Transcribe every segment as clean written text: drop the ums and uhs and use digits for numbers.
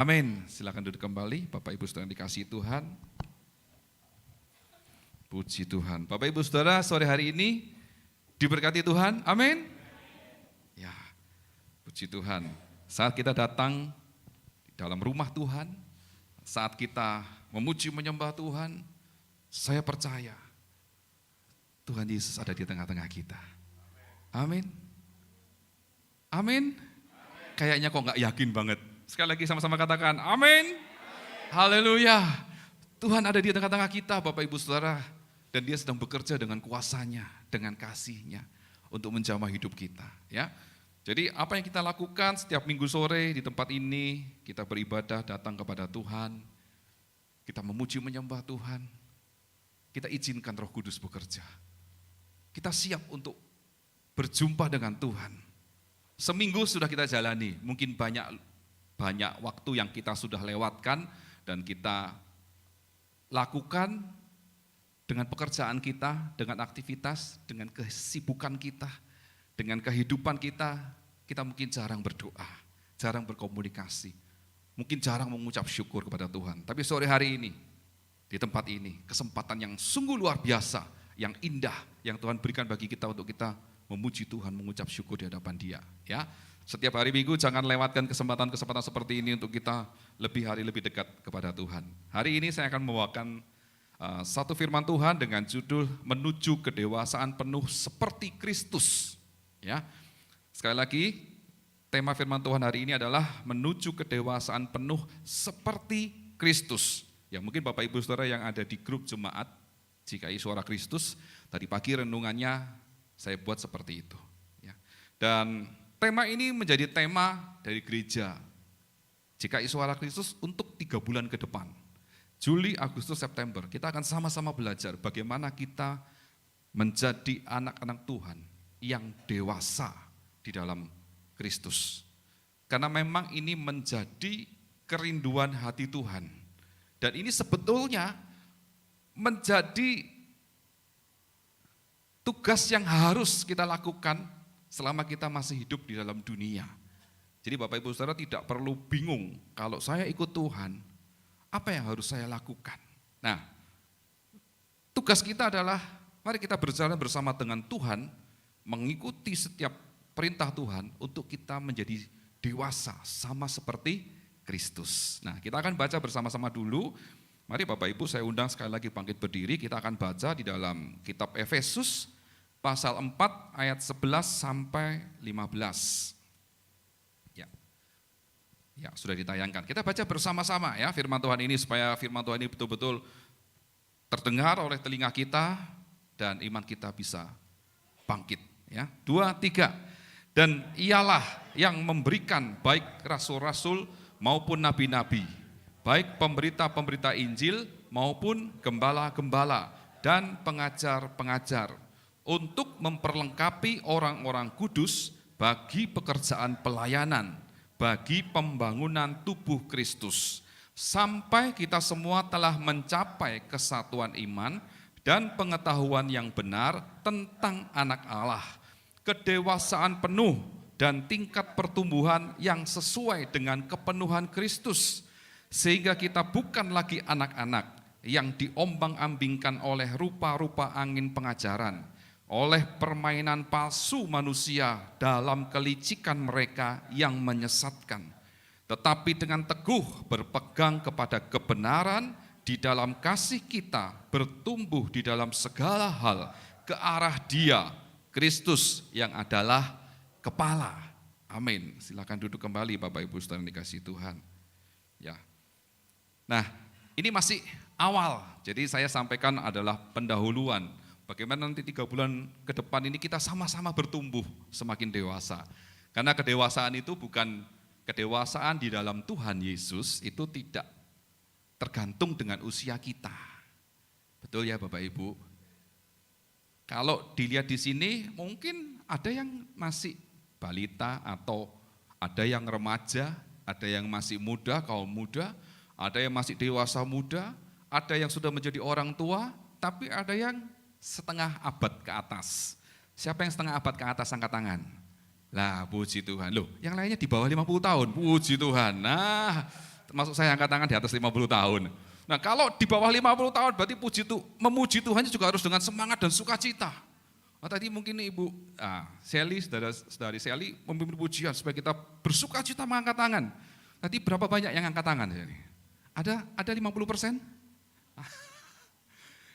Amin. Silakan duduk kembali, Bapak Ibu Saudara yang dikasihi Tuhan. Puji Tuhan. Bapak Ibu Saudara, sore hari ini diberkati Tuhan. Amin. Ya, puji Tuhan. Saat kita datang di dalam rumah Tuhan, saat kita memuji menyembah Tuhan, saya percaya Tuhan Yesus ada di tengah-tengah kita. Amin. Amin. Kayaknya kok nggak yakin banget. Sekali lagi sama-sama katakan amin. Haleluya. Tuhan ada di tengah-tengah kita Bapak Ibu Saudara. Dan dia sedang bekerja dengan kuasanya, dengan kasihnya untuk menjamah hidup kita. Ya. Jadi apa yang kita lakukan setiap minggu sore di tempat ini, kita beribadah datang kepada Tuhan. Kita memuji menyembah Tuhan. Kita izinkan Roh Kudus bekerja. Kita siap untuk berjumpa dengan Tuhan. Seminggu sudah kita jalani, mungkin banyak waktu yang kita sudah lewatkan dan kita lakukan dengan pekerjaan kita, dengan aktivitas, dengan kesibukan kita, dengan kehidupan kita mungkin jarang berdoa, jarang berkomunikasi, mungkin jarang mengucap syukur kepada Tuhan. Tapi sore hari ini, di tempat ini, kesempatan yang sungguh luar biasa, yang indah, yang Tuhan berikan bagi kita untuk kita memuji Tuhan, mengucap syukur di hadapan Dia. Ya. Setiap hari Minggu jangan lewatkan kesempatan-kesempatan seperti ini untuk kita lebih dekat kepada Tuhan. Hari ini saya akan membawakan satu firman Tuhan dengan judul menuju kedewasaan penuh seperti Kristus. Ya. Sekali lagi, tema firman Tuhan hari ini adalah menuju kedewasaan penuh seperti Kristus. Ya, mungkin Bapak Ibu Saudara yang ada di grup jemaat GKI Suara Kristus, tadi pagi renungannya saya buat seperti itu. Ya. Dan tema ini menjadi tema dari gereja GKI Suara Kristus untuk 3 bulan ke depan. Juli, Agustus, September, kita akan sama-sama belajar bagaimana kita menjadi anak-anak Tuhan yang dewasa di dalam Kristus. Karena memang ini menjadi kerinduan hati Tuhan. Dan ini sebetulnya menjadi tugas yang harus kita lakukan selama kita masih hidup di dalam dunia. Jadi Bapak Ibu Saudara tidak perlu bingung, kalau saya ikut Tuhan, apa yang harus saya lakukan? Nah, tugas kita adalah, mari kita berjalan bersama dengan Tuhan, mengikuti setiap perintah Tuhan untuk kita menjadi dewasa, sama seperti Kristus. Nah, kita akan baca bersama-sama dulu. Mari Bapak Ibu, saya undang sekali lagi bangkit berdiri, kita akan baca di dalam kitab Efesus, pasal 4 ayat 11 sampai 15. Ya, sudah ditayangkan. Kita baca bersama-sama ya firman Tuhan ini supaya firman Tuhan ini betul-betul terdengar oleh telinga kita dan iman kita bisa bangkit ya. 2, 3. Dan ialah yang memberikan baik rasul-rasul maupun nabi-nabi, baik pemberita-pemberita Injil maupun gembala-gembala dan pengajar-pengajar untuk memperlengkapi orang-orang kudus bagi pekerjaan pelayanan, bagi pembangunan tubuh Kristus, sampai kita semua telah mencapai kesatuan iman dan pengetahuan yang benar tentang anak Allah, kedewasaan penuh dan tingkat pertumbuhan yang sesuai dengan kepenuhan Kristus, sehingga kita bukan lagi anak-anak yang diombang-ambingkan oleh rupa-rupa angin pengajaran, oleh permainan palsu manusia dalam kelicikan mereka yang menyesatkan. Tetapi dengan teguh berpegang kepada kebenaran di dalam kasih kita bertumbuh di dalam segala hal ke arah Dia, Kristus yang adalah kepala. Amin. Silakan duduk kembali Bapak Ibu Saudara yang dikasihi Tuhan. Ya. Nah, ini masih awal. Jadi saya sampaikan adalah pendahuluan. Bagaimana nanti 3 bulan ke depan ini kita sama-sama bertumbuh semakin dewasa. Karena kedewasaan itu bukan kedewasaan di dalam Tuhan Yesus, itu tidak tergantung dengan usia kita. Betul ya Bapak Ibu? Kalau dilihat di sini mungkin ada yang masih balita atau ada yang remaja, ada yang masih muda, kaum muda, ada yang masih dewasa muda, ada yang sudah menjadi orang tua, tapi ada yang setengah abad ke atas. Siapa yang setengah abad ke atas angkat tangan? Lah, puji Tuhan. Loh, yang lainnya di bawah 50 tahun. Puji Tuhan. Nah, Maksud saya angkat tangan di atas 50 tahun. Nah kalau di bawah 50 tahun berarti memuji Tuhan juga harus dengan semangat dan sukacita. Nah, tadi mungkin Ibu Sally, saudari Sally memimpin pujian supaya kita bersukacita mengangkat tangan. Nanti berapa banyak yang angkat tangan? Ada 50%?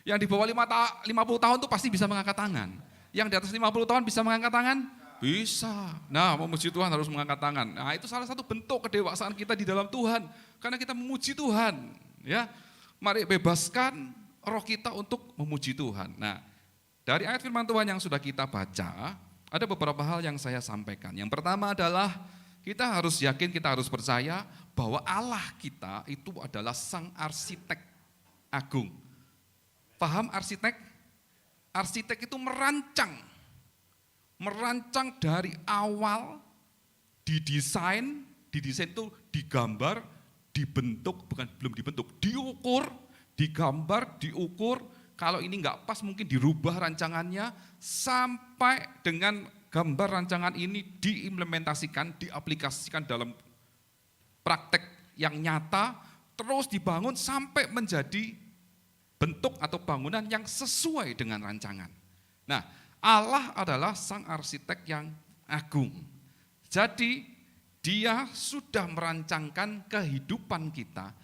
Yang di bawah 50 tahun itu pasti bisa mengangkat tangan. Yang di atas 50 tahun bisa mengangkat tangan? Bisa. Nah, memuji Tuhan harus mengangkat tangan. Nah, itu salah satu bentuk kedewasaan kita di dalam Tuhan. Karena kita memuji Tuhan. Ya, mari bebaskan roh kita untuk memuji Tuhan. Nah, dari ayat firman Tuhan yang sudah kita baca, ada beberapa hal yang saya sampaikan. Yang pertama adalah kita harus yakin, kita harus percaya bahwa Allah kita itu adalah sang arsitek agung. Paham arsitek? Arsitek itu merancang dari awal, didesain itu digambar, dibentuk, belum dibentuk, diukur, digambar, diukur. Kalau ini enggak pas mungkin dirubah rancangannya sampai dengan gambar rancangan ini diimplementasikan, diaplikasikan dalam praktek yang nyata, terus dibangun sampai menjadi bentuk atau bangunan yang sesuai dengan rancangan. Nah, Allah adalah sang arsitek yang agung. Jadi dia sudah merancangkan kehidupan kita,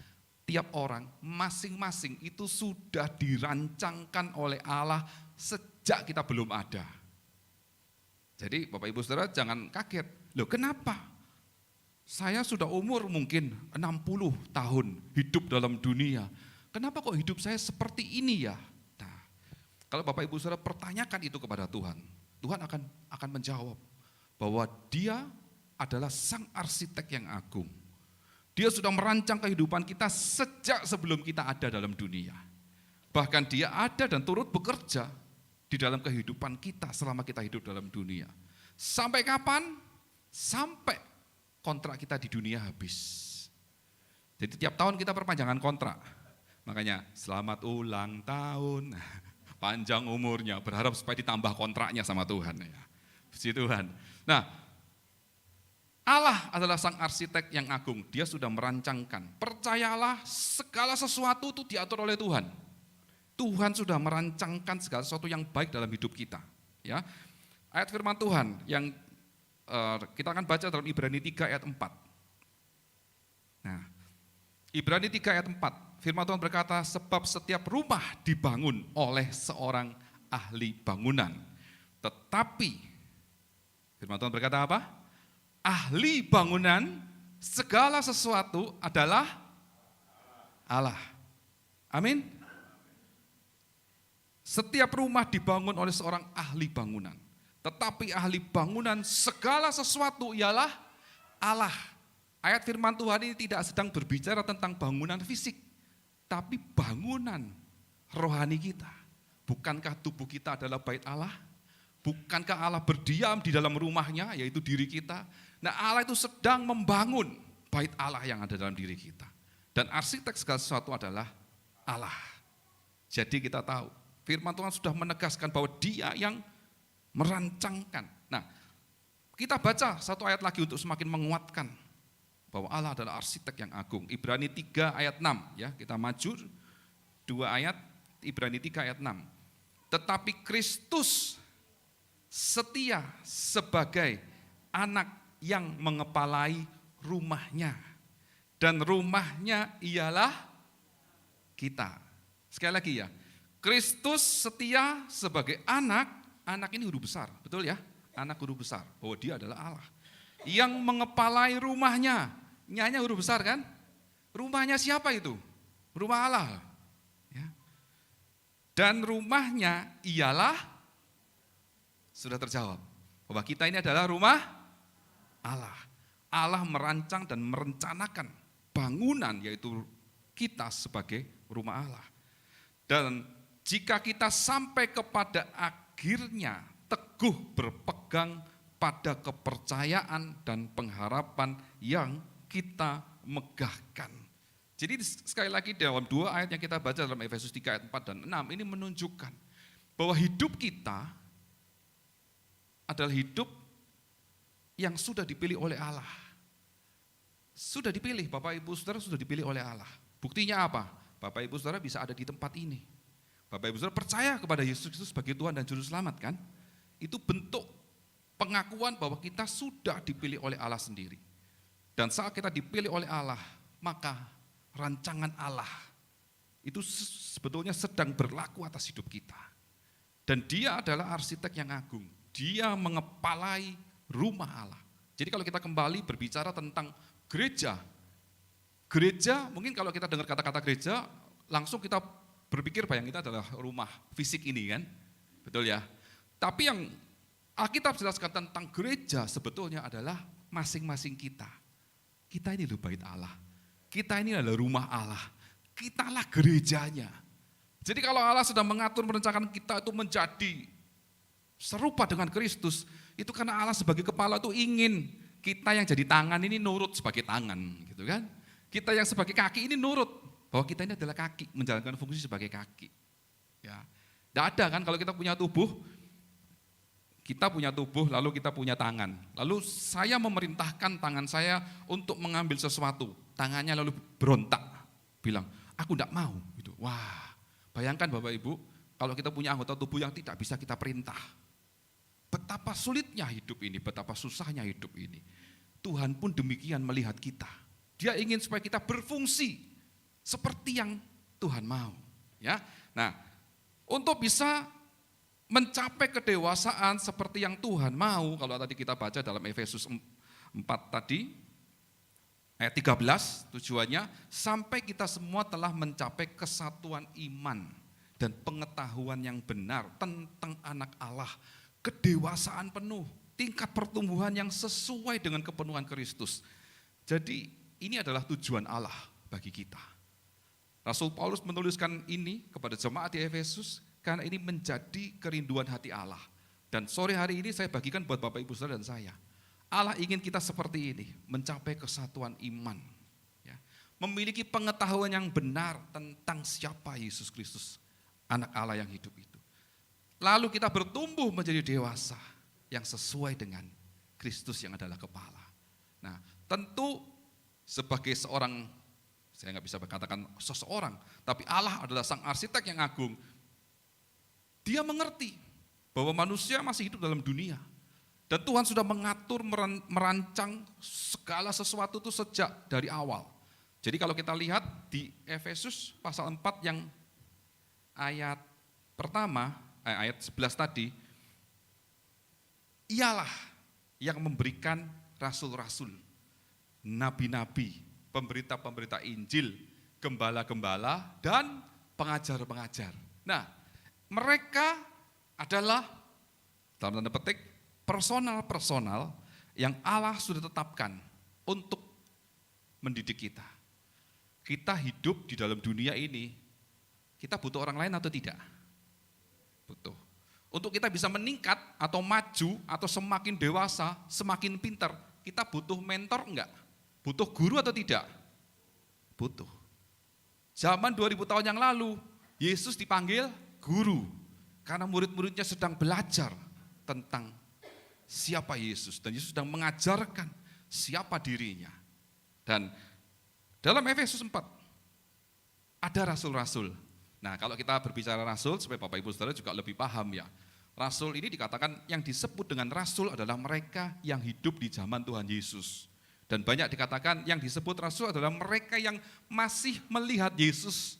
tiap orang masing-masing itu sudah dirancangkan oleh Allah sejak kita belum ada. Jadi Bapak Ibu Saudara jangan kaget, loh kenapa? Saya sudah umur mungkin 60 tahun hidup dalam dunia. Kenapa kok hidup saya seperti ini ya? Nah, kalau Bapak Ibu Saudara pertanyakan itu kepada Tuhan, Tuhan akan menjawab bahwa Dia adalah sang arsitek yang agung. Dia sudah merancang kehidupan kita sejak sebelum kita ada dalam dunia. Bahkan Dia ada dan turut bekerja di dalam kehidupan kita selama kita hidup dalam dunia. Sampai kapan? Sampai kontrak kita di dunia habis. Jadi tiap tahun kita perpanjangan kontrak. Makanya selamat ulang tahun, panjang umurnya, berharap supaya ditambah kontraknya sama Tuhan. Ya. Puji Tuhan. Nah, Allah adalah sang arsitek yang agung, dia sudah merancangkan. Percayalah segala sesuatu itu diatur oleh Tuhan. Tuhan sudah merancangkan segala sesuatu yang baik dalam hidup kita. Ya. Ayat firman Tuhan yang kita akan baca dalam Ibrani 3 ayat 4. Nah, Ibrani 3 ayat 4. Firman Tuhan berkata, sebab setiap rumah dibangun oleh seorang ahli bangunan. Tetapi, firman Tuhan berkata apa? Ahli bangunan segala sesuatu adalah Allah. Amin. Setiap rumah dibangun oleh seorang ahli bangunan. Tetapi ahli bangunan segala sesuatu ialah Allah. Ayat firman Tuhan ini tidak sedang berbicara tentang bangunan fisik. Tapi bangunan rohani kita. Bukankah tubuh kita adalah bait Allah? Bukankah Allah berdiam di dalam rumahnya, yaitu diri kita? Nah, Allah itu sedang membangun bait Allah yang ada dalam diri kita. Dan arsitek segala sesuatu adalah Allah. Jadi kita tahu, firman Tuhan sudah menegaskan bahwa Dia yang merancangkan. Nah, kita baca satu ayat lagi untuk semakin menguatkan bahwa Allah adalah arsitek yang agung. Ibrani 3 ayat 6, ya, kita maju 2 ayat, Ibrani 3 ayat 6. Tetapi Kristus setia sebagai anak yang mengepalai rumahnya. Dan rumahnya ialah kita. Sekali lagi ya, Kristus setia sebagai anak ini huruf besar, betul ya? Anak huruf besar, bahwa Dia adalah Allah. Yang mengepalai rumahnya. Nyanya huruf besar kan? Rumahnya siapa itu? Rumah Allah. Ya. Dan rumahnya ialah, sudah terjawab, bahwa kita ini adalah rumah Allah. Allah merancang dan merencanakan bangunan, yaitu kita sebagai rumah Allah. Dan jika kita sampai kepada akhirnya teguh berpegang pada kepercayaan dan pengharapan yang kita megahkan. Jadi sekali lagi dalam 2 ayat yang kita baca dalam Efesus 3 ayat 4 dan 6 ini menunjukkan bahwa hidup kita adalah hidup yang sudah dipilih oleh Allah. Sudah dipilih, Bapak Ibu Saudara sudah dipilih oleh Allah. Buktinya apa? Bapak Ibu Saudara bisa ada di tempat ini. Bapak Ibu Saudara percaya kepada Yesus Kristus sebagai Tuhan dan Juru Selamat kan? Itu bentuk pengakuan bahwa kita sudah dipilih oleh Allah sendiri. Dan saat kita dipilih oleh Allah, maka rancangan Allah itu sebetulnya sedang berlaku atas hidup kita. Dan dia adalah arsitek yang agung. Dia mengepalai rumah Allah. Jadi kalau kita kembali berbicara tentang gereja, gereja mungkin kalau kita dengar kata-kata gereja, langsung kita berpikir bayang kita adalah rumah fisik ini kan, betul ya. Tapi yang Alkitab jelaskan tentang gereja sebetulnya adalah masing-masing kita. Kita ini loh bait Allah, kita ini adalah rumah Allah, kitalah gerejanya. Jadi kalau Allah sedang mengatur merencanakan kita itu menjadi serupa dengan Kristus, itu karena Allah sebagai kepala itu ingin kita yang jadi tangan ini nurut sebagai tangan, gitu kan? Kita yang sebagai kaki ini nurut bahwa kita ini adalah kaki, menjalankan fungsi sebagai kaki. Ya, tidak ada kan kalau kita punya tubuh lalu kita punya tangan. Lalu saya memerintahkan tangan saya untuk mengambil sesuatu, tangannya lalu berontak, bilang aku tidak mau. Gitu. Wah, bayangkan Bapak Ibu, kalau kita punya anggota tubuh yang tidak bisa kita perintah. Betapa sulitnya hidup ini, betapa susahnya hidup ini. Tuhan pun demikian melihat kita. Dia ingin supaya kita berfungsi seperti yang Tuhan mau. Ya, nah, untuk bisa mencapai kedewasaan seperti yang Tuhan mau, kalau tadi kita baca dalam Efesus 4 tadi, ayat 13, tujuannya sampai kita semua telah mencapai kesatuan iman dan pengetahuan yang benar tentang anak Allah, kedewasaan penuh, tingkat pertumbuhan yang sesuai dengan kepenuhan Kristus. Jadi ini adalah tujuan Allah bagi kita. Rasul Paulus menuliskan ini kepada jemaat di Efesus karena ini menjadi kerinduan hati Allah. Dan sore hari ini saya bagikan buat Bapak Ibu Saudara dan saya. Allah ingin kita seperti ini, mencapai kesatuan iman. Ya, memiliki pengetahuan yang benar tentang siapa Yesus Kristus, anak Allah yang hidup itu. Lalu kita bertumbuh menjadi dewasa yang sesuai dengan Kristus yang adalah kepala. Nah, tentu sebagai seorang, saya nggak bisa berkatakan seseorang, tapi Allah adalah sang arsitek yang agung. Dia mengerti bahwa manusia masih hidup dalam dunia. Dan Tuhan sudah mengatur, merancang segala sesuatu itu sejak dari awal. Jadi kalau kita lihat di Efesus pasal 4 yang ayat pertama, ayat 11 tadi, ialah yang memberikan rasul-rasul, nabi-nabi, pemberita-pemberita Injil, gembala-gembala, dan pengajar-pengajar. Nah, mereka adalah, dalam tanda petik, personal-personal yang Allah sudah tetapkan untuk mendidik kita. Kita hidup di dalam dunia ini, kita butuh orang lain atau tidak? Butuh. Untuk kita bisa meningkat atau maju atau semakin dewasa, semakin pintar, kita butuh mentor enggak? Butuh guru atau tidak? Butuh. Zaman 2000 tahun yang lalu, Yesus dipanggil guru karena murid-muridnya sedang belajar tentang siapa Yesus dan Yesus sedang mengajarkan siapa dirinya. Dan dalam Efesus 4 ada rasul-rasul. Nah, kalau kita berbicara rasul, supaya Bapak Ibu Saudara juga lebih paham ya. Rasul ini dikatakan yang disebut dengan rasul adalah mereka yang hidup di zaman Tuhan Yesus. Dan banyak dikatakan yang disebut rasul adalah mereka yang masih melihat Yesus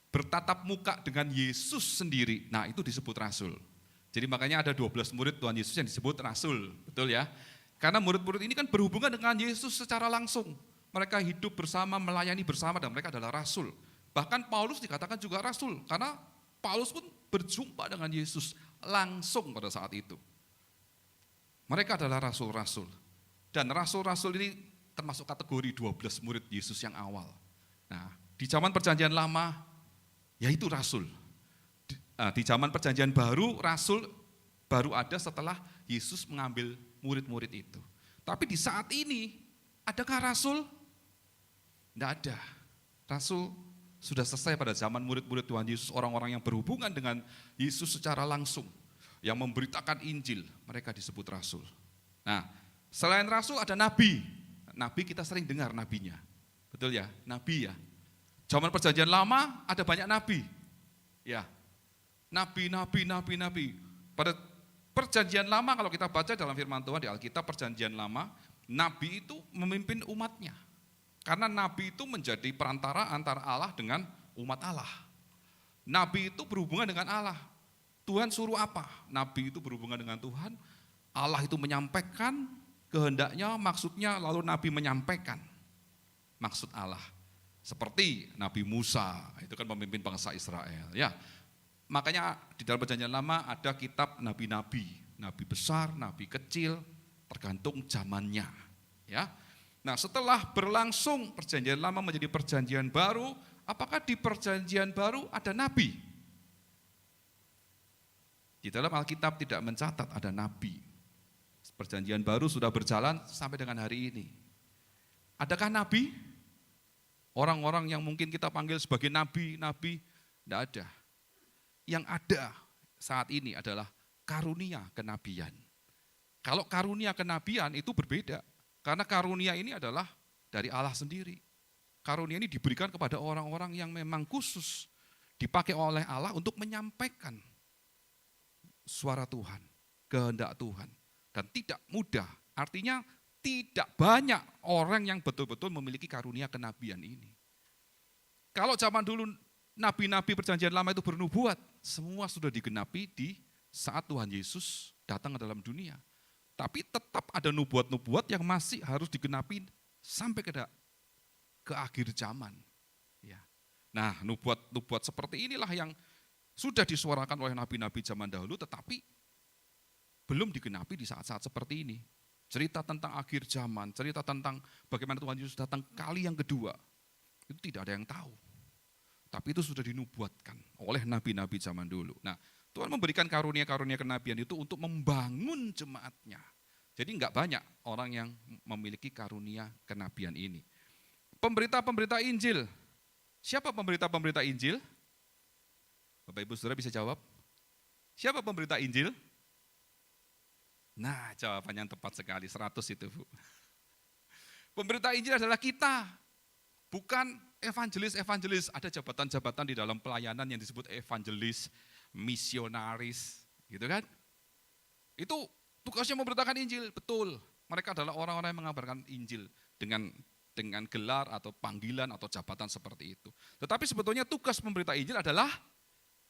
bertatap muka dengan Yesus sendiri. Nah, itu disebut rasul. Jadi makanya ada 12 murid Tuhan Yesus yang disebut rasul, betul ya? Karena murid-murid ini kan berhubungan dengan Yesus secara langsung. Mereka hidup bersama, melayani bersama, dan mereka adalah rasul. Bahkan Paulus dikatakan juga rasul, karena Paulus pun berjumpa dengan Yesus langsung pada saat itu. Mereka adalah rasul-rasul. Dan rasul-rasul ini termasuk kategori 12 murid Yesus yang awal. Nah, di zaman perjanjian lama, yaitu rasul. Di zaman perjanjian baru, rasul baru ada setelah Yesus mengambil murid-murid itu. Tapi di saat ini, adakah rasul? Tidak ada. Rasul sudah selesai pada zaman murid-murid Tuhan Yesus, orang-orang yang berhubungan dengan Yesus secara langsung, yang memberitakan Injil, mereka disebut rasul. Nah, selain rasul ada nabi. Nabi kita sering dengar nabinya. Betul ya? Nabi ya. Zaman Perjanjian Lama ada banyak nabi. Ya. Nabi. Pada Perjanjian Lama kalau kita baca dalam firman Tuhan di Alkitab Perjanjian Lama, nabi itu memimpin umatnya. Karena nabi itu menjadi perantara antara Allah dengan umat Allah. Nabi itu berhubungan dengan Allah. Tuhan suruh apa? Nabi itu berhubungan dengan Tuhan. Allah itu menyampaikan kehendaknya, maksudnya, lalu Nabi menyampaikan maksud Allah. Seperti Nabi Musa, itu kan pemimpin bangsa Israel. Ya, makanya di dalam Perjanjian Lama ada kitab nabi-nabi, nabi besar, nabi kecil, tergantung zamannya. Ya, nah setelah berlangsung Perjanjian Lama menjadi Perjanjian Baru, apakah di Perjanjian Baru ada nabi? Di dalam Alkitab tidak mencatat ada nabi. Perjanjian Baru sudah berjalan sampai dengan hari ini. Adakah nabi? Orang-orang yang mungkin kita panggil sebagai nabi, tidak ada. Yang ada saat ini adalah karunia kenabian. Kalau karunia kenabian itu berbeda, karena karunia ini adalah dari Allah sendiri. Karunia ini diberikan kepada orang-orang yang memang khusus, dipakai oleh Allah untuk menyampaikan suara Tuhan, kehendak Tuhan. Dan tidak mudah, artinya tidak banyak orang yang betul-betul memiliki karunia kenabian ini. Kalau zaman dulu nabi-nabi Perjanjian Lama itu bernubuat, semua sudah digenapi di saat Tuhan Yesus datang ke dalam dunia. Tapi tetap ada nubuat-nubuat yang masih harus digenapi sampai ke akhir zaman. Ya. Nah, nubuat-nubuat seperti inilah yang sudah disuarakan oleh nabi-nabi zaman dahulu, tetapi belum digenapi di saat-saat seperti ini. Cerita tentang akhir zaman, cerita tentang bagaimana Tuhan Yesus datang kali yang kedua, itu tidak ada yang tahu. Tapi itu sudah dinubuatkan oleh nabi-nabi zaman dulu. Nah, Tuhan memberikan karunia-karunia kenabian itu untuk membangun jemaatnya. Jadi enggak banyak orang yang memiliki karunia kenabian ini. Pemberita-pemberita Injil. Siapa pemberita-pemberita Injil? Bapak Ibu Saudara bisa jawab? Siapa pemberita Injil? Nah, jawabannya tepat sekali, 100 itu Bu. Pemberita Injil adalah kita, bukan evangelis. Ada jabatan-jabatan di dalam pelayanan yang disebut evangelis, misionaris, gitu kan. Itu tugasnya memberitakan Injil, betul. Mereka adalah orang-orang yang mengabarkan Injil dengan gelar atau panggilan atau jabatan seperti itu. Tetapi sebetulnya tugas pemberita Injil adalah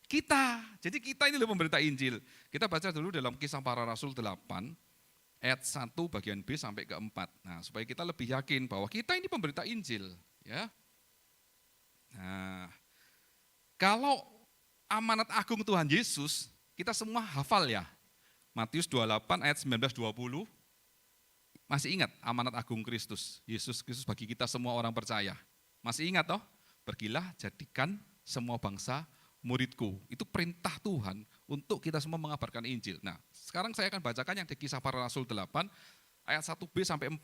kita. Jadi kita ini loh pemberita Injil. Kita baca dulu dalam Kisah Para Rasul 8, ayat 1 bagian B sampai ke 4. Nah, supaya kita lebih yakin bahwa kita ini pemberita Injil. Ya. Nah, kalau amanat agung Tuhan Yesus, kita semua hafal ya. Matius 28 ayat 19-20, masih ingat amanat agung Kristus, Yesus Kristus bagi kita semua orang percaya. Masih ingat toh? Pergilah jadikan semua bangsa muridku. Itu perintah Tuhan untuk kita semua mengabarkan Injil. Nah, sekarang saya akan bacakan yang di Kisah Para Rasul 8 ayat 1b sampai 4.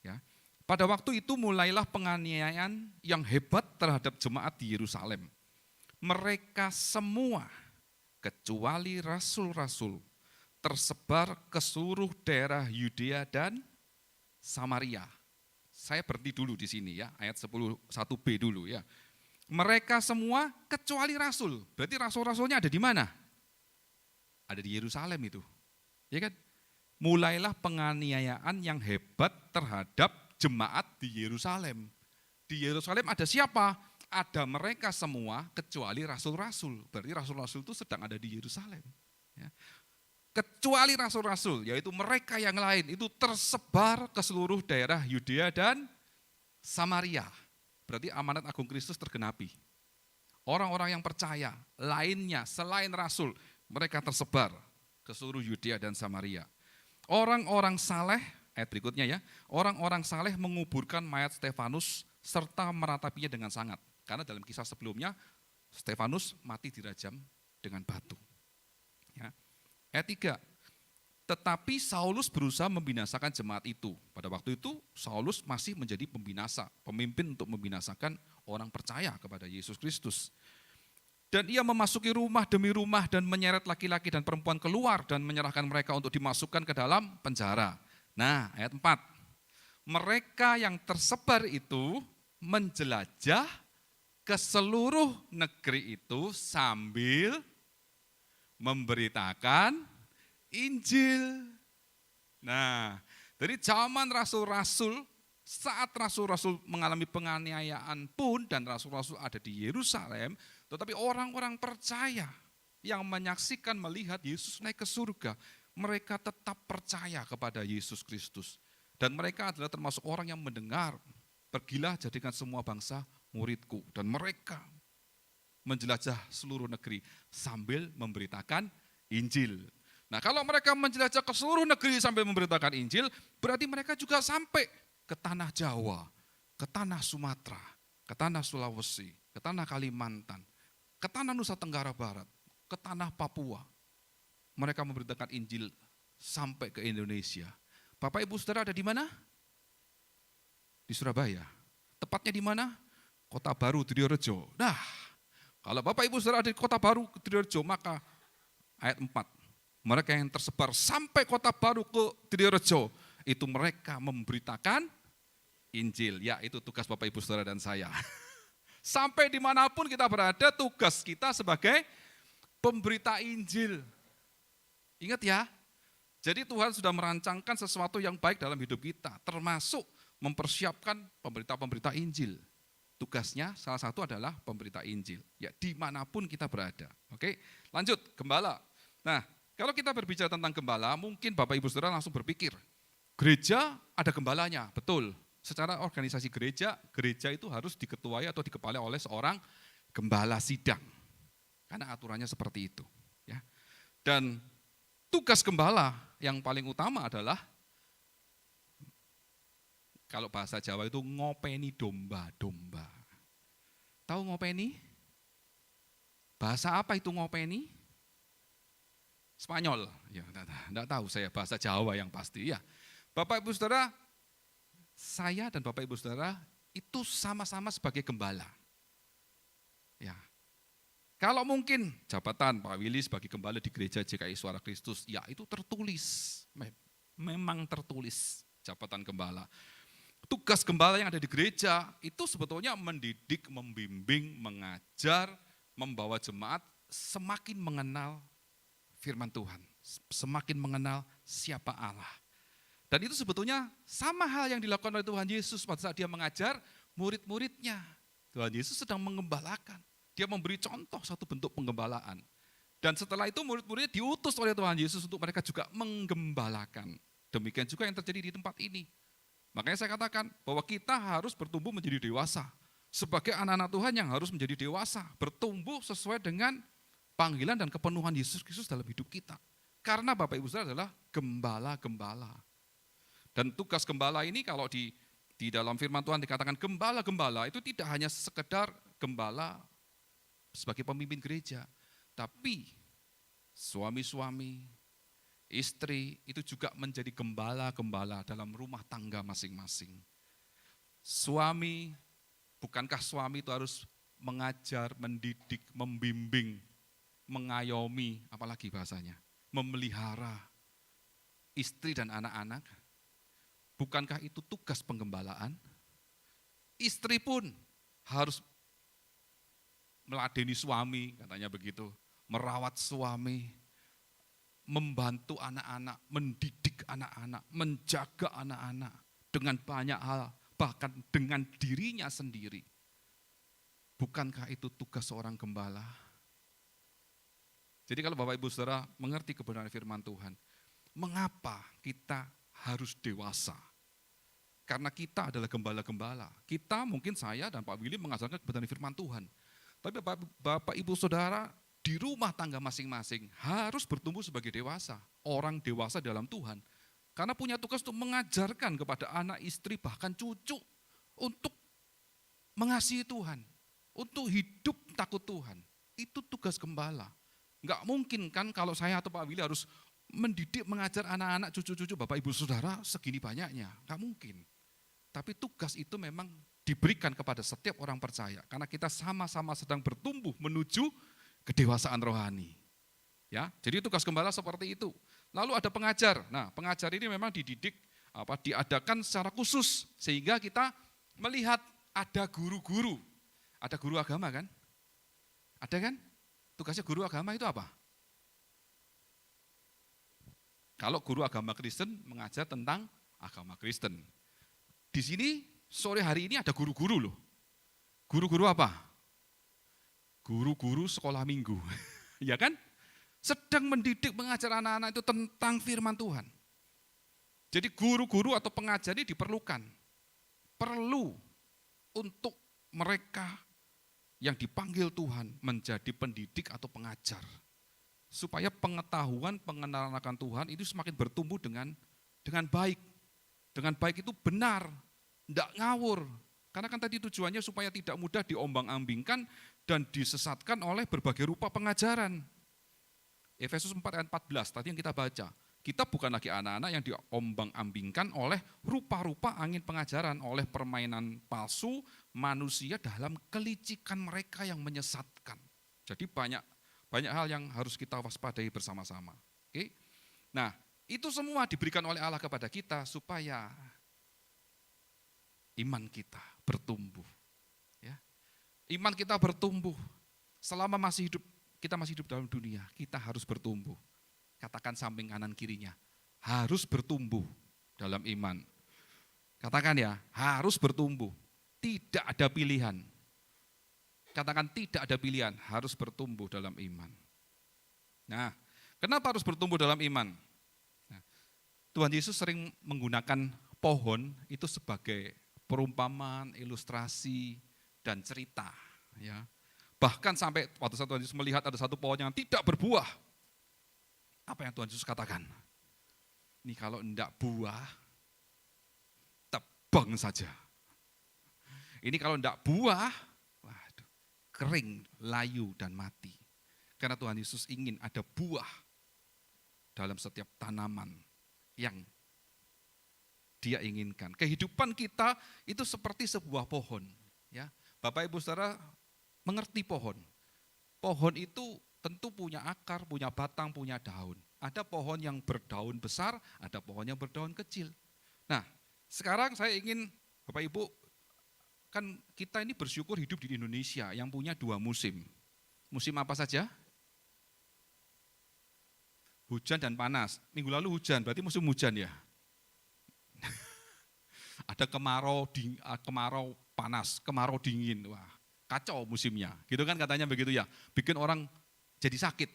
Ya. Pada waktu itu mulailah penganiayaan yang hebat terhadap jemaat di Yerusalem. Mereka semua kecuali rasul-rasul tersebar ke seluruh daerah Yudea dan Samaria. Saya berhenti dulu di sini ya, ayat 1b dulu ya. Mereka semua kecuali rasul. Berarti rasul-rasulnya ada di mana? Ada di Yerusalem itu. Ya kan? Mulailah penganiayaan yang hebat terhadap jemaat di Yerusalem. Di Yerusalem ada siapa? Ada mereka semua kecuali rasul-rasul. Berarti rasul-rasul itu sedang ada di Yerusalem. Ya. Kecuali rasul-rasul, yaitu mereka yang lain itu tersebar ke seluruh daerah Yudea dan Samaria. Berarti amanat agung Kristus tergenapi. Orang-orang yang percaya lainnya selain rasul, mereka tersebar ke seluruh Yudea dan Samaria. Orang-orang saleh, ayat berikutnya ya, orang-orang saleh menguburkan mayat Stefanus serta meratapinya dengan sangat. Karena dalam kisah sebelumnya, Stefanus mati dirajam dengan batu. Ya. Ayat 3, tetapi Saulus berusaha membinasakan jemaat itu. Pada waktu itu Saulus masih menjadi pemimpin untuk membinasakan orang percaya kepada Yesus Kristus. Dan ia memasuki rumah demi rumah dan menyeret laki-laki dan perempuan keluar dan menyerahkan mereka untuk dimasukkan ke dalam penjara. Nah, ayat 4. Mereka yang tersebar itu menjelajah ke seluruh negeri itu sambil memberitakan Injil. Nah, dari zaman rasul-rasul, saat rasul-rasul mengalami penganiayaan pun dan rasul-rasul ada di Yerusalem, tetapi orang-orang percaya yang menyaksikan melihat Yesus naik ke surga, mereka tetap percaya kepada Yesus Kristus. Dan mereka adalah termasuk orang yang mendengar, pergilah jadikan semua bangsa muridku. Dan mereka menjelajah seluruh negeri sambil memberitakan Injil. Nah, kalau mereka menjelajah ke seluruh negeri sambil memberitakan Injil, berarti mereka juga sampai ke tanah Jawa, ke tanah Sumatera, ke tanah Sulawesi, ke tanah Kalimantan, ke tanah Nusa Tenggara Barat, ke tanah Papua. Mereka memberitakan Injil sampai ke Indonesia. Bapak Ibu Saudara ada di mana? Di Surabaya. Tepatnya di mana? Kota Baru, Triyorejo. Nah, kalau Bapak Ibu Saudara ada di Kota Baru, Triyorejo, maka ayat 4. Mereka yang tersebar sampai Kota Baru ke Triyorejo, itu mereka memberitakan Injil. Ya, itu tugas Bapak Ibu Saudara dan saya. Sampai dimanapun kita berada, tugas kita sebagai pemberita Injil. Ingat ya, jadi Tuhan sudah merancangkan sesuatu yang baik dalam hidup kita, termasuk mempersiapkan pemberita-pemberita Injil. Tugasnya salah satu adalah pemberita Injil, ya dimanapun kita berada. Oke, lanjut, gembala. Nah, kalau kita berbicara tentang gembala, mungkin Bapak Ibu Saudara langsung berpikir, gereja ada gembalanya, betul. Secara organisasi gereja, gereja itu harus diketuai atau dikepalai oleh seorang gembala sidang. Karena aturannya seperti itu. Ya. Dan tugas gembala yang paling utama adalah, kalau bahasa Jawa itu ngopeni domba-domba. Tahu ngopeni? Bahasa apa itu ngopeni? Spanyol. Ya, enggak tahu saya bahasa Jawa yang pasti. Ya. Bapak Ibu Saudara, saya dan Bapak Ibu Saudara itu sama-sama sebagai gembala. Ya. Kalau mungkin jabatan Pak Willy sebagai gembala di gereja JKI Suara Kristus, ya itu tertulis, memang tertulis jabatan gembala. Tugas gembala yang ada di gereja itu sebetulnya mendidik, membimbing, mengajar, membawa jemaat semakin mengenal firman Tuhan, semakin mengenal siapa Allah. Dan itu sebetulnya sama hal yang dilakukan oleh Tuhan Yesus pada saat dia mengajar murid-muridnya. Tuhan Yesus sedang mengembalakan. Dia memberi contoh satu bentuk penggembalaan. Dan setelah itu murid-muridnya diutus oleh Tuhan Yesus untuk mereka juga menggembalakan. Demikian juga yang terjadi di tempat ini. Makanya saya katakan bahwa kita harus bertumbuh menjadi dewasa. Sebagai anak-anak Tuhan yang harus menjadi dewasa. Bertumbuh sesuai dengan panggilan dan kepenuhan Yesus Kristus dalam hidup kita. Karena Bapak Ibu Saudara adalah gembala-gembala. Dan tugas gembala ini kalau di dalam firman Tuhan dikatakan gembala-gembala itu tidak hanya sekedar gembala sebagai pemimpin gereja, tapi suami-suami, istri itu juga menjadi gembala-gembala dalam rumah tangga masing-masing. Suami, bukankah suami itu harus mengajar, mendidik, membimbing, mengayomi, apalagi bahasanya, memelihara istri dan anak-anak? Bukankah itu tugas penggembalaan? Istri pun harus meladeni suami, katanya begitu, merawat suami, membantu anak-anak, mendidik anak-anak, menjaga anak-anak dengan banyak hal, bahkan dengan dirinya sendiri. Bukankah itu tugas seorang gembala? Jadi kalau Bapak Ibu Saudara mengerti kebenaran firman Tuhan, mengapa kita harus dewasa? Karena kita adalah gembala-gembala. Kita mungkin saya dan Pak Willy mengajarkan kebenaran firman Tuhan. Tapi Bapak Ibu Saudara di rumah tangga masing-masing harus bertumbuh sebagai dewasa. Orang dewasa dalam Tuhan. Karena punya tugas untuk mengajarkan kepada anak, istri, bahkan cucu. Untuk mengasihi Tuhan. Untuk hidup takut Tuhan. Itu tugas gembala. Enggak mungkin kan kalau saya atau Pak Willy harus mendidik, mengajar anak-anak, cucu-cucu Bapak Ibu Saudara segini banyaknya. Enggak mungkin. Tapi tugas itu memang diberikan kepada setiap orang percaya. Karena kita sama-sama sedang bertumbuh menuju kedewasaan rohani. Ya, jadi tugas gembala seperti itu. Lalu ada pengajar. Nah, pengajar ini memang dididik diadakan secara khusus sehingga kita melihat ada guru-guru. Ada guru agama kan? Ada kan? Tugasnya guru agama itu apa? Kalau guru agama Kristen mengajar tentang agama Kristen. Di sini sore hari ini ada guru-guru loh. Guru-guru apa? Guru-guru sekolah minggu. Ya kan? Sedang mendidik, mengajar anak-anak itu tentang firman Tuhan. Jadi guru-guru atau pengajar ini diperlukan. Perlu untuk mereka yang dipanggil Tuhan menjadi pendidik atau pengajar. Supaya pengetahuan, pengenalan akan Tuhan itu semakin bertumbuh dengan baik. Dengan baik itu benar, tidak ngawur. Karena kan tadi tujuannya supaya tidak mudah diombang-ambingkan dan disesatkan oleh berbagai rupa pengajaran. Efesus 4 ayat 14, tadi yang kita baca. Kita bukan lagi anak-anak yang diombang-ambingkan oleh rupa-rupa angin pengajaran, oleh permainan palsu manusia dalam kelicikan mereka yang menyesatkan. Jadi banyak hal yang harus kita waspadai bersama-sama. Oke? Nah, itu semua diberikan oleh Allah kepada kita supaya iman kita bertumbuh. Ya. Iman kita bertumbuh. Selama kita masih hidup dalam dunia, kita harus bertumbuh. Katakan samping kanan kirinya, harus bertumbuh dalam iman. Katakan ya, harus bertumbuh. Tidak ada pilihan. Katakan tidak ada pilihan, harus bertumbuh dalam iman. Nah, kenapa harus bertumbuh dalam iman? Nah, Tuhan Yesus sering menggunakan pohon itu sebagai perumpamaan, ilustrasi, dan cerita. Ya. Bahkan sampai waktu Tuhan Yesus melihat ada satu pohon yang tidak berbuah. Apa yang Tuhan Yesus katakan? Ini kalau enggak buah, tebang saja. Ini kalau enggak buah, waduh, kering, layu, dan mati. Karena Tuhan Yesus ingin ada buah dalam setiap tanaman yang Dia inginkan. Kehidupan kita itu seperti sebuah pohon. Ya, Bapak Ibu Saudara mengerti pohon. Pohon itu tentu punya akar, punya batang, punya daun. Ada pohon yang berdaun besar, ada pohon yang berdaun kecil. Nah, sekarang saya ingin Bapak Ibu, kan kita ini bersyukur hidup di Indonesia yang punya 2 musim. Musim apa saja? Hujan dan panas. Minggu lalu hujan, berarti musim hujan ya. Ada kemarau panas, kemarau dingin. Wah, kacau musimnya. Gitu kan katanya begitu ya. Bikin orang jadi sakit.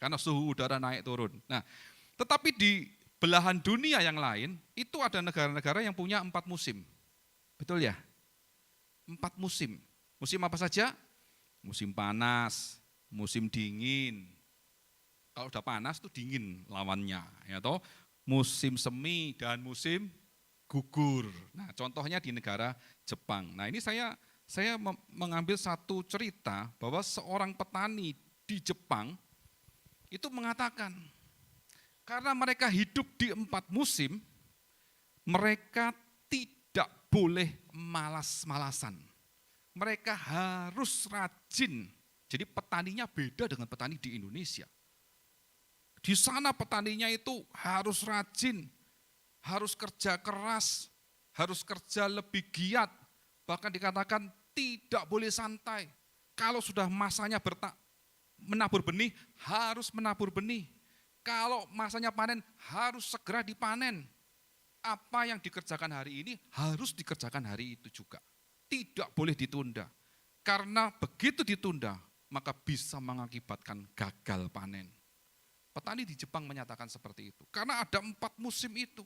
Karena suhu udara naik turun. Nah, tetapi di belahan dunia yang lain, itu ada negara-negara yang punya 4 musim. Betul ya? 4 musim. Musim apa saja? Musim panas, musim dingin. Kalau udah panas tuh dingin lawannya. Ya toh? Musim semi dan musim gugur. Nah, contohnya di negara Jepang. Nah, ini saya mengambil satu cerita bahwa seorang petani di Jepang itu mengatakan, karena mereka hidup di 4 musim, mereka tidak boleh malas-malasan. Mereka harus rajin. Jadi petaninya beda dengan petani di Indonesia. Di sana petaninya itu harus rajin, harus kerja keras, harus kerja lebih giat, bahkan dikatakan tidak boleh santai. Kalau sudah masanya menabur benih, harus menabur benih. Kalau masanya panen, harus segera dipanen. Apa yang dikerjakan hari ini, harus dikerjakan hari itu juga. Tidak boleh ditunda. Karena begitu ditunda, maka bisa mengakibatkan gagal panen. Petani di Jepang menyatakan seperti itu. Karena ada 4 musim itu.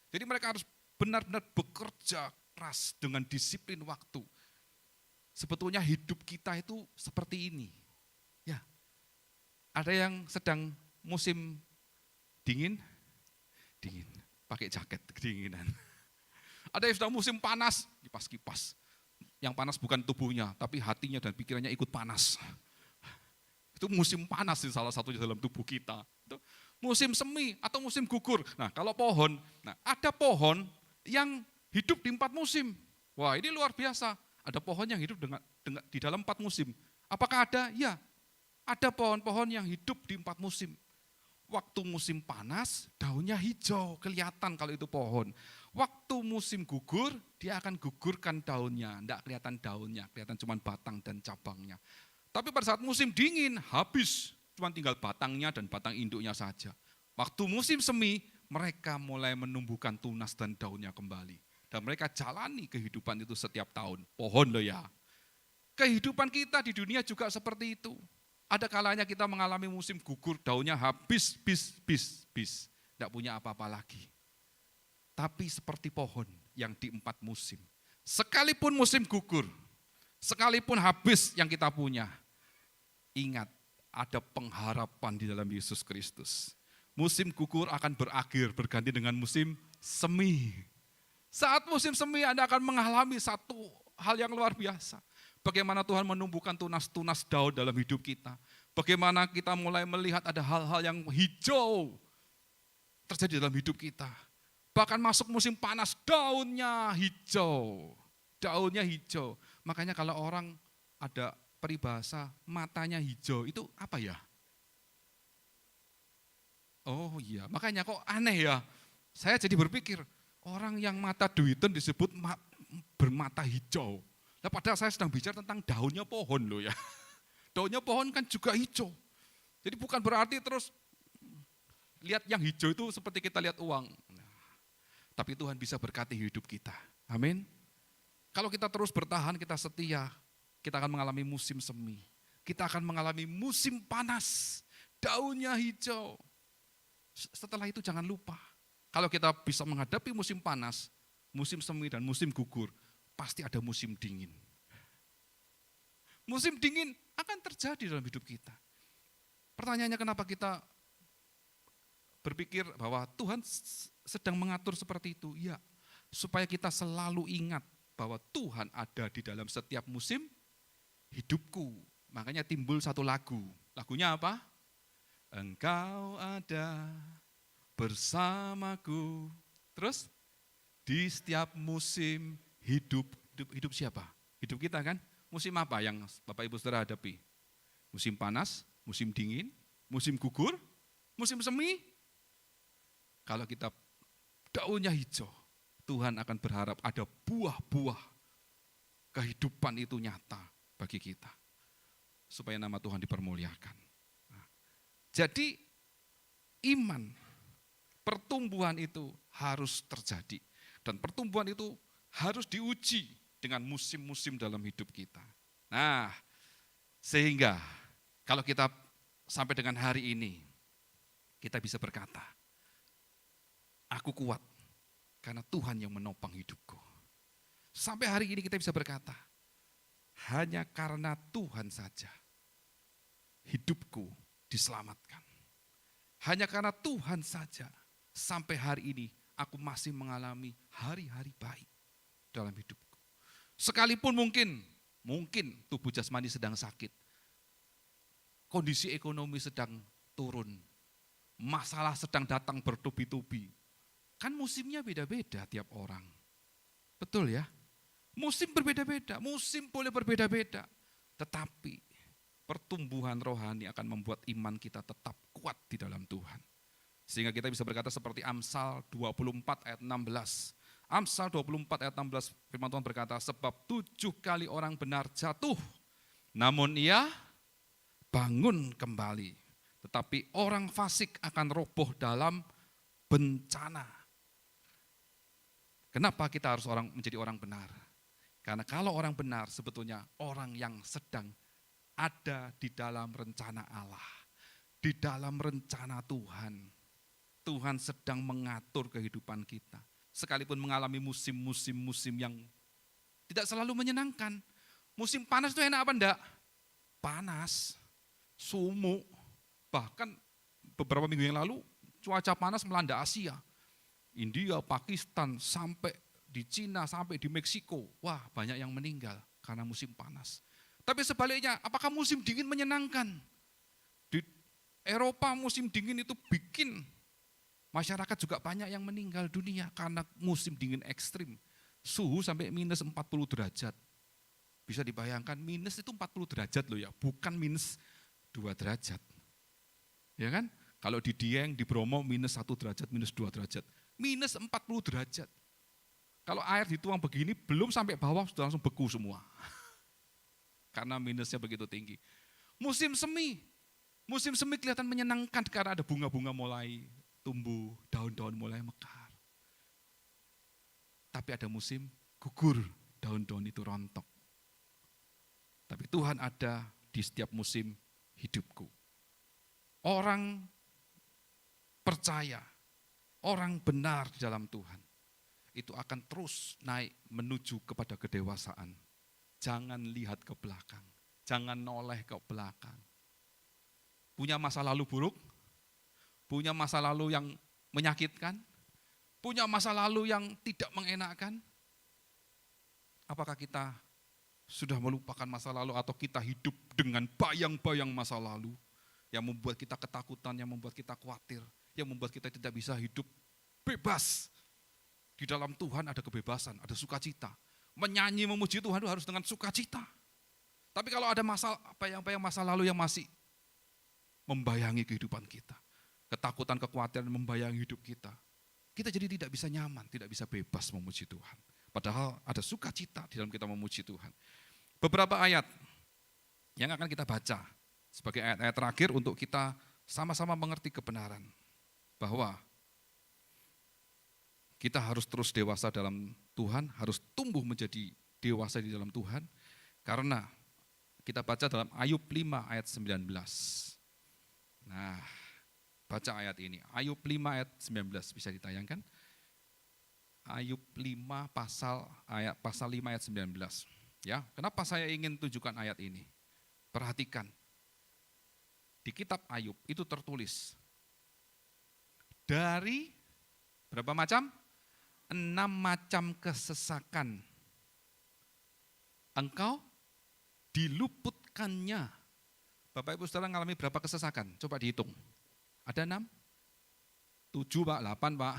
Jadi mereka harus benar-benar bekerja keras dengan disiplin waktu. Sebetulnya hidup kita itu seperti ini. Ya, ada yang sedang musim dingin, pakai jaket kedinginan. Ada yang sedang musim panas, kipas-kipas. Yang panas bukan tubuhnya, tapi hatinya dan pikirannya ikut panas. Itu musim panas di salah satunya dalam tubuh kita. Itu musim semi atau musim gugur. Nah, kalau pohon, ada pohon yang hidup di 4 musim. Wah, ini luar biasa. Ada pohon yang hidup di dalam 4 musim. Apakah ada? Ya, ada pohon-pohon yang hidup di 4 musim. Waktu musim panas, daunnya hijau, kelihatan kalau itu pohon. Waktu musim gugur, dia akan gugurkan daunnya, enggak kelihatan daunnya, kelihatan cuma batang dan cabangnya. Tapi pada saat musim dingin, habis, cuma tinggal batangnya dan batang induknya saja. Waktu musim semi, mereka mulai menumbuhkan tunas dan daunnya kembali. Dan mereka jalani kehidupan itu setiap tahun. Pohon loh ya. Kehidupan kita di dunia juga seperti itu. Ada kalanya kita mengalami musim gugur, daunnya habis, bis. Tidak punya apa-apa lagi. Tapi seperti pohon yang di 4 musim. Sekalipun musim gugur, sekalipun habis yang kita punya, ingat ada pengharapan di dalam Yesus Kristus. Musim gugur akan berakhir, berganti dengan musim semi. Saat musim semi Anda akan mengalami satu hal yang luar biasa. Bagaimana Tuhan menumbuhkan tunas-tunas daun dalam hidup kita. Bagaimana kita mulai melihat ada hal-hal yang hijau terjadi dalam hidup kita. Bahkan masuk musim panas, daunnya hijau. Daunnya hijau. Makanya kalau orang ada peribahasa matanya hijau, itu apa ya? Oh iya, makanya kok aneh ya. Saya jadi berpikir, orang yang mata duitan disebut bermata hijau. Nah, padahal saya sedang bicara tentang daunnya pohon loh ya. Daunnya pohon kan juga hijau. Jadi bukan berarti terus lihat yang hijau itu seperti kita lihat uang. Nah, tapi Tuhan bisa berkati hidup kita. Amin. Kalau kita terus bertahan, kita setia, kita akan mengalami musim semi. Kita akan mengalami musim panas. Daunnya hijau. Setelah itu jangan lupa. Kalau kita bisa menghadapi musim panas, musim semi dan musim gugur, pasti ada musim dingin. Musim dingin akan terjadi dalam hidup kita. Pertanyaannya kenapa kita berpikir bahwa Tuhan sedang mengatur seperti itu? Ya, supaya kita selalu ingat bahwa Tuhan ada di dalam setiap musim hidupku. Makanya timbul satu lagu. Lagunya apa? Engkau ada bersamaku. Terus di setiap musim hidup siapa? Hidup kita kan? Musim apa yang Bapak Ibu Saudara hadapi? Musim panas, musim dingin, musim gugur, musim semi. Kalau kita daunnya hijau, Tuhan akan berharap ada buah-buah kehidupan itu nyata bagi kita. Supaya nama Tuhan dipermuliakan. Nah, jadi iman, pertumbuhan itu harus terjadi. Dan pertumbuhan itu harus diuji dengan musim-musim dalam hidup kita. Nah, sehingga kalau kita sampai dengan hari ini, kita bisa berkata, aku kuat karena Tuhan yang menopang hidupku. Sampai hari ini kita bisa berkata, hanya karena Tuhan saja hidupku diselamatkan. Hanya karena Tuhan saja sampai hari ini aku masih mengalami hari-hari baik dalam hidupku. Sekalipun mungkin tubuh jasmani sedang sakit, kondisi ekonomi sedang turun, masalah sedang datang bertubi-tubi. Kan musimnya beda-beda tiap orang. Betul ya? Musim berbeda-beda, musim boleh berbeda-beda. Tetapi pertumbuhan rohani akan membuat iman kita tetap kuat di dalam Tuhan. Sehingga kita bisa berkata seperti Amsal 24 ayat 16. Amsal 24 ayat 16 firman Tuhan berkata, sebab 7 kali orang benar jatuh, namun ia bangun kembali. Tetapi orang fasik akan roboh dalam bencana. Kenapa kita harus menjadi orang benar? Karena kalau orang benar sebetulnya orang yang sedang ada di dalam rencana Allah. Di dalam rencana Tuhan. Tuhan sedang mengatur kehidupan kita. Sekalipun mengalami musim-musim yang tidak selalu menyenangkan. Musim panas itu enak apa enggak? Panas, sumuk, bahkan beberapa minggu yang lalu cuaca panas melanda Asia. India, Pakistan, sampai di Cina, sampai di Meksiko. Wah, banyak yang meninggal karena musim panas. Tapi sebaliknya, apakah musim dingin menyenangkan? Di Eropa musim dingin itu bikin masyarakat juga banyak yang meninggal dunia karena musim dingin ekstrim. Suhu sampai minus 40 derajat. Bisa dibayangkan minus itu 40 derajat loh ya, bukan minus 2 derajat. Ya kan? Kalau di Dieng, di Bromo minus 1 derajat, minus 2 derajat, minus 40 derajat. Kalau air dituang begini, belum sampai bawah sudah langsung beku semua. Karena minusnya begitu tinggi. Musim semi kelihatan menyenangkan karena ada bunga-bunga mulai tumbuh, daun-daun mulai mekar. Tapi ada musim gugur, daun-daun itu rontok. Tapi Tuhan ada di setiap musim hidupku. Orang percaya, orang benar di dalam Tuhan, itu akan terus naik menuju kepada kedewasaan. Jangan lihat ke belakang, jangan noleh ke belakang. Punya masa lalu buruk, punya masa lalu yang menyakitkan, punya masa lalu yang tidak mengenakkan. Apakah kita sudah melupakan masa lalu atau kita hidup dengan bayang-bayang masa lalu yang membuat kita ketakutan, yang membuat kita khawatir, yang membuat kita tidak bisa hidup bebas. Di dalam Tuhan ada kebebasan, ada sukacita. Menyanyi, memuji Tuhan itu harus dengan sukacita. Tapi kalau ada bayang-bayang masa lalu yang masih membayangi kehidupan kita, ketakutan, kekhawatiran membayangi hidup kita, kita jadi tidak bisa nyaman, tidak bisa bebas memuji Tuhan. Padahal ada sukacita di dalam kita memuji Tuhan. Beberapa ayat yang akan kita baca sebagai ayat-ayat terakhir untuk kita sama-sama mengerti kebenaran bahwa kita harus terus dewasa dalam Tuhan, harus tumbuh menjadi dewasa di dalam Tuhan, karena kita baca dalam Ayub 5 ayat 19. Nah, baca ayat ini, Ayub 5 ayat 19, bisa ditayangkan? Ayub 5 pasal 5 ayat 19. Ya, kenapa saya ingin tunjukkan ayat ini? Perhatikan. Di kitab Ayub itu tertulis dari berapa macam? 6 macam kesesakan. Engkau diluputkannya. Bapak Ibu Saudara mengalami berapa kesesakan? Coba dihitung. Ada 6? 7 Pak, 8 Pak.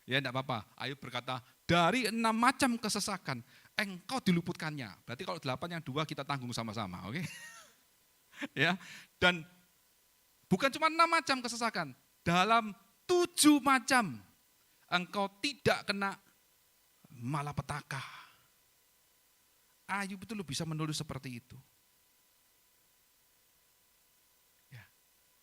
Ya enggak apa-apa. Ayub berkata, dari 6 macam kesesakan, engkau diluputkannya. Berarti kalau 8 yang 2 kita tanggung sama-sama, oke? Ya. Dan bukan cuma 6 macam kesesakan, dalam 7 macam engkau tidak kena malapetaka. Ayub itu bisa menulis seperti itu. Ya.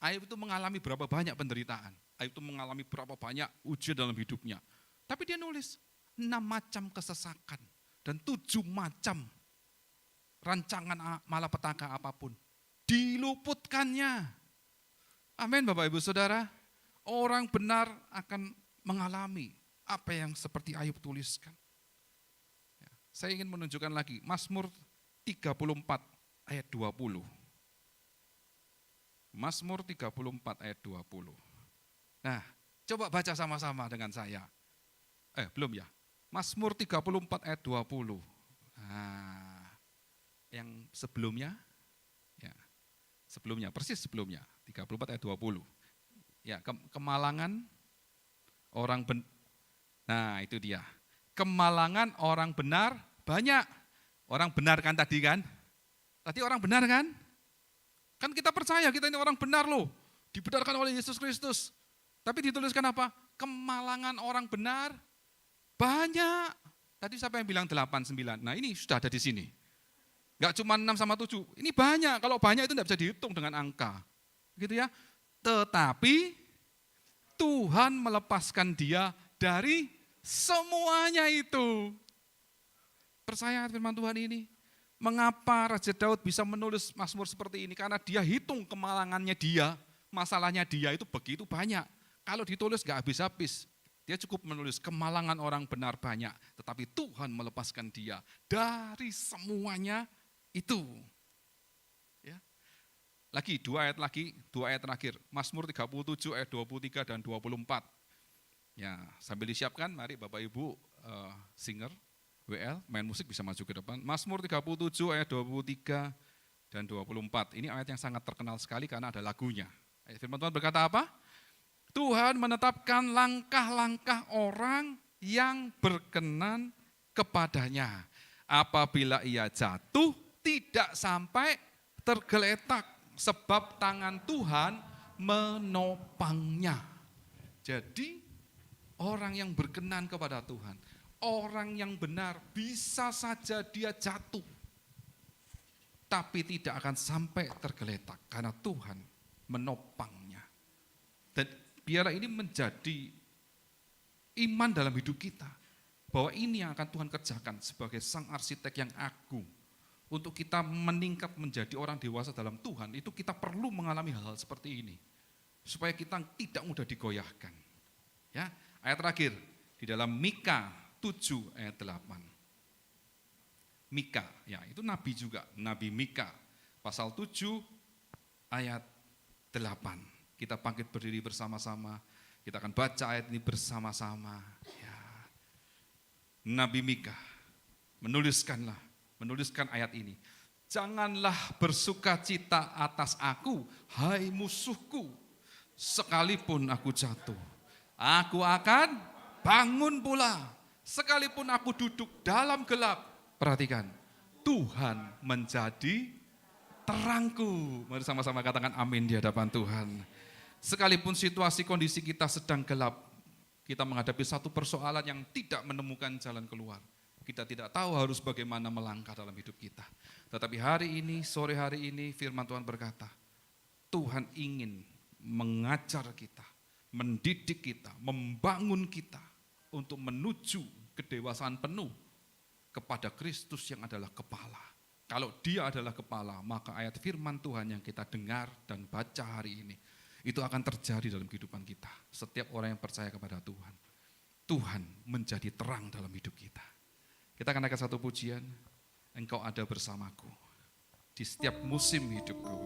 Ayub itu mengalami berapa banyak penderitaan. Ayub itu mengalami berapa banyak ujian dalam hidupnya. Tapi dia nulis 6 macam kesesakan dan 7 macam rancangan malapetaka apapun. Diluputkannya. Amin Bapak Ibu Saudara. Orang benar akan mengalami apa yang seperti Ayub tuliskan. Ya, saya ingin menunjukkan lagi Mazmur 34 ayat 20. Mazmur 34 ayat 20. Nah, coba baca sama-sama dengan saya. Belum ya. Mazmur 34 ayat 20. Nah, yang sebelumnya, ya, persis sebelumnya, 34 ayat 20. Ya, kemalangan orang nah itu dia. Kemalangan orang benar banyak. Orang benar kan tadi kan? Tadi orang benar kan? Kan kita percaya kita ini orang benar loh. Dibenarkan oleh Yesus Kristus. Tapi dituliskan apa? Kemalangan orang benar banyak. Tadi siapa yang bilang 8, 9? Nah ini sudah ada di sini. Enggak cuma 6 sama 7. Ini banyak. Kalau banyak itu tidak bisa dihitung dengan angka. Gitu ya. Tetapi Tuhan melepaskan dia dari semuanya itu. Percaya firman Tuhan ini. Mengapa Raja Daud bisa menulis Mazmur seperti ini? Karena dia hitung kemalangannya dia, masalahnya dia itu begitu banyak. Kalau ditulis gak habis-habis. Dia cukup menulis kemalangan orang benar banyak. Tetapi Tuhan melepaskan dia dari semuanya itu. Ya. Lagi, 2 ayat terakhir. Mazmur 37 ayat 23 dan 24. Ya, sambil disiapkan, mari Bapak Ibu singer, WL, main musik bisa maju ke depan. Mazmur 37 ayat 23 dan 24. Ini ayat yang sangat terkenal sekali karena ada lagunya. Firman Tuhan berkata apa? Tuhan menetapkan langkah-langkah orang yang berkenan kepadanya. Apabila ia jatuh, tidak sampai tergeletak. sebab tangan Tuhan menopangnya. Jadi orang yang berkenan kepada Tuhan, orang yang benar, bisa saja dia jatuh, tapi tidak akan sampai tergeletak karena Tuhan menopangnya. Dan biarlah ini menjadi iman dalam hidup kita, bahwa ini yang akan Tuhan kerjakan sebagai sang arsitek yang agung. Untuk kita meningkat menjadi orang dewasa dalam Tuhan, itu kita perlu mengalami hal-hal seperti ini, supaya kita tidak mudah digoyahkan. Ya, ayat terakhir di dalam Mika 7 ayat 8. Mika, ya itu nabi juga, Nabi Mika pasal 7 ayat 8. Kita bangkit berdiri bersama-sama, kita akan baca ayat ini bersama-sama. Ya. Nabi Mika menuliskan ayat ini. Janganlah bersukacita atas aku, hai musuhku, sekalipun aku jatuh. Aku akan bangun pula, sekalipun aku duduk dalam gelap. Perhatikan, Tuhan menjadi terangku. Mari sama-sama katakan amin di hadapan Tuhan. Sekalipun situasi kondisi kita sedang gelap, kita menghadapi satu persoalan yang tidak menemukan jalan keluar. Kita tidak tahu harus bagaimana melangkah dalam hidup kita. Tetapi hari ini, sore hari ini firman Tuhan berkata, Tuhan ingin mengajar kita, mendidik kita, membangun kita untuk menuju kedewasaan penuh kepada Kristus yang adalah kepala. Kalau Dia adalah kepala, maka ayat firman Tuhan yang kita dengar dan baca hari ini, itu akan terjadi dalam kehidupan kita. Setiap orang yang percaya kepada Tuhan, Tuhan menjadi terang dalam hidup kita. Kita akan naikkan satu pujian, Engkau ada bersamaku di setiap musim hidupku.